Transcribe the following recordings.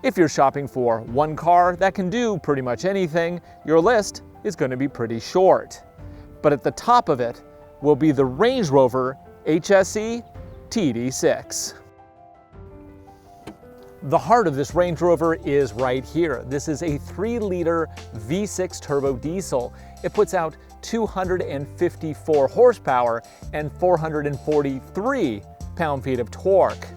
If you're shopping for one car that can do pretty much anything, your list is going to be pretty short. But at the top of it will be the Range Rover HSE Td6. The heart of this Range Rover is right here. This is a 3-liter V6 turbo diesel. It puts out 254 horsepower and 443 pound-feet of torque.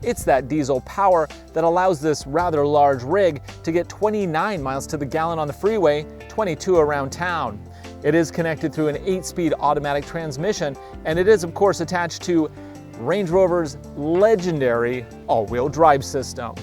It's that diesel power that allows this rather large rig to get 29 miles to the gallon on the freeway, 22 around town. It is connected through an 8-speed automatic transmission, and it is of course attached to Range Rover's legendary all-wheel drive system.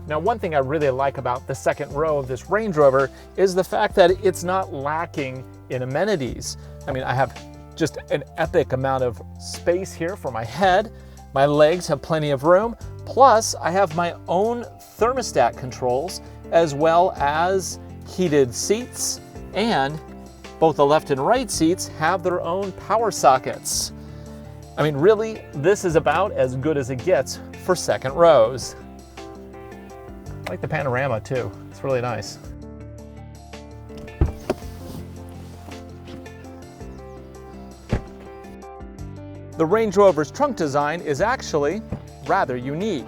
Now, one thing I really like about the second row of this Range Rover is the fact that it's not lacking in amenities. I mean, I have just an epic amount of space here for my head. My legs have plenty of room. Plus, I have my own thermostat controls, as well as heated seats, and both the left and right seats have their own power sockets. I mean, really, this is about as good as it gets for second rows. I like the panorama too. It's really nice. The Range Rover's trunk design is actually rather unique.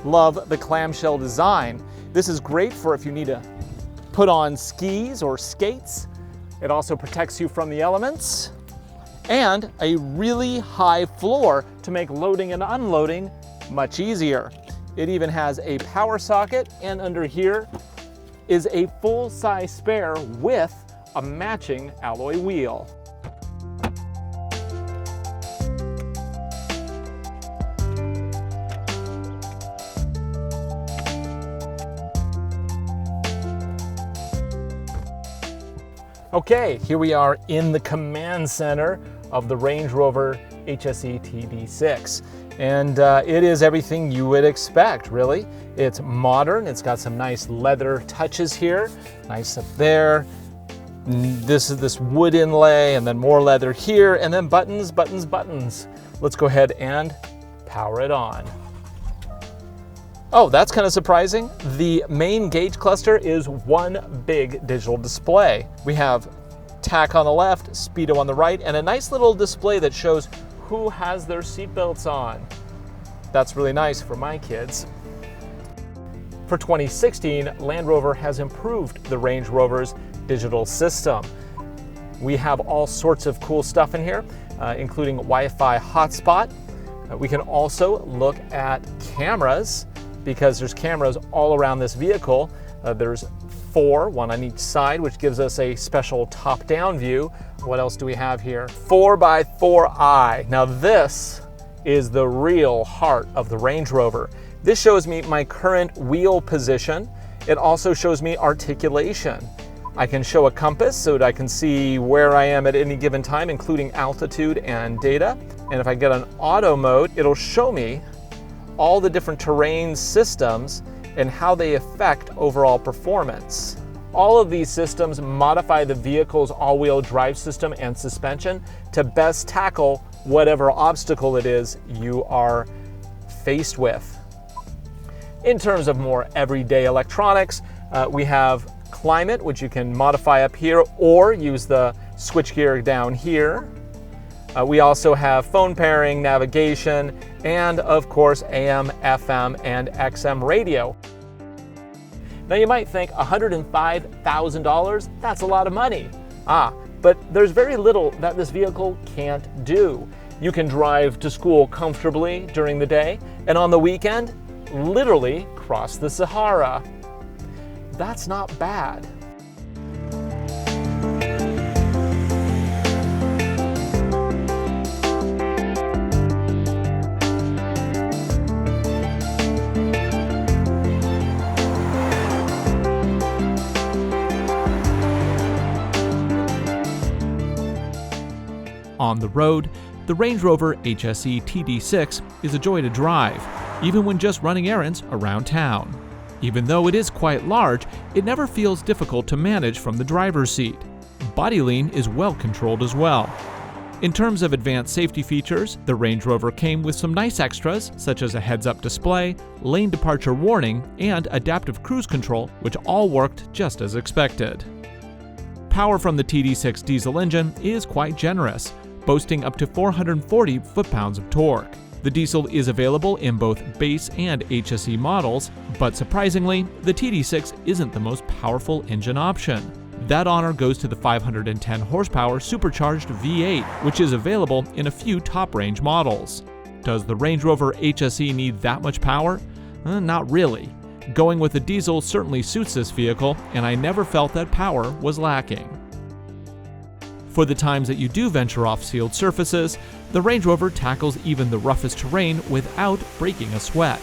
Love the clamshell design. This is great for if you need to put on skis or skates. It also protects you from the elements. And a really high floor to make loading and unloading much easier. It even has a power socket, and under here is a full-size spare with a matching alloy wheel. Okay, here we are in the command center of the Range Rover HSE Td6. And it is everything you would expect, really. It's modern, it's got some nice leather touches here, nice up there. This is this wood inlay, and then more leather here, and then buttons, buttons, buttons. Let's go ahead and power it on. Oh, that's kind of surprising. The main gauge cluster is one big digital display. We have tach on the left, speedo on the right, and a nice little display that shows who has their seatbelts on. That's really nice for my kids. For 2016, Land Rover has improved the Range Rover's digital system. We have all sorts of cool stuff in here, including Wi-Fi hotspot. We can also look at cameras, because there's cameras all around this vehicle. There's 4, one on each side, which gives us a special top-down view. What else do we have here? 4x4i. Now this is the real heart of the Range Rover. This shows me my current wheel position. It also shows me articulation. I can show a compass so that I can see where I am at any given time, including altitude and data. And if I get an auto mode, it'll show me all the different terrain systems and how they affect overall performance. All of these systems modify the vehicle's all-wheel drive system and suspension to best tackle whatever obstacle it is you are faced with. In terms of more everyday electronics, we have climate, which you can modify up here or use the switchgear down here. We also have phone pairing, navigation, and of course AM, FM, and XM radio. Now you might think $105,000, that's a lot of money. But there's very little that this vehicle can't do. You can drive to school comfortably during the day, and on the weekend, literally cross the Sahara. That's not bad. On the road, the Range Rover HSE Td6 is a joy to drive, even when just running errands around town. Even though it is quite large, it never feels difficult to manage from the driver's seat. Body lean is well controlled as well. In terms of advanced safety features, the Range Rover came with some nice extras such as a heads-up display, lane departure warning, and adaptive cruise control, which all worked just as expected. Power from the TD6 diesel engine is quite generous, boasting up to 440 foot-pounds of torque. The diesel is available in both base and HSE models, but surprisingly, the TD6 isn't the most powerful engine option. That honor goes to the 510 horsepower supercharged V8, which is available in a few top-range models. Does the Range Rover HSE need that much power? Not really. Going with a diesel certainly suits this vehicle, and I never felt that power was lacking. For the times that you do venture off sealed surfaces, the Range Rover tackles even the roughest terrain without breaking a sweat.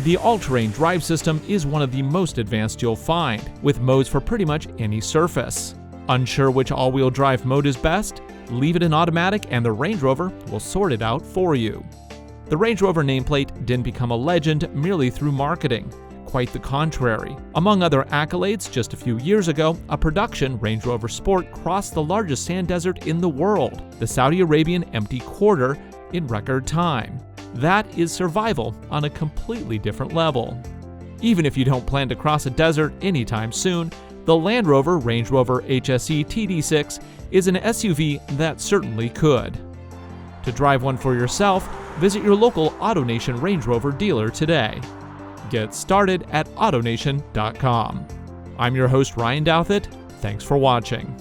The all-terrain drive system is one of the most advanced you'll find, with modes for pretty much any surface. Unsure which all-wheel drive mode is best? Leave it in automatic and the Range Rover will sort it out for you. The Range Rover nameplate didn't become a legend merely through marketing. Quite the contrary. Among other accolades, just a few years ago, a production Range Rover Sport crossed the largest sand desert in the world, the Saudi Arabian Empty Quarter, in record time. That is survival on a completely different level. Even if you don't plan to cross a desert anytime soon, the Land Rover Range Rover HSE Td6 is an SUV that certainly could. To drive one for yourself, visit your local AutoNation Range Rover dealer today. Get started at AutoNation.com. I'm your host Ryan Douthit. Thanks for watching.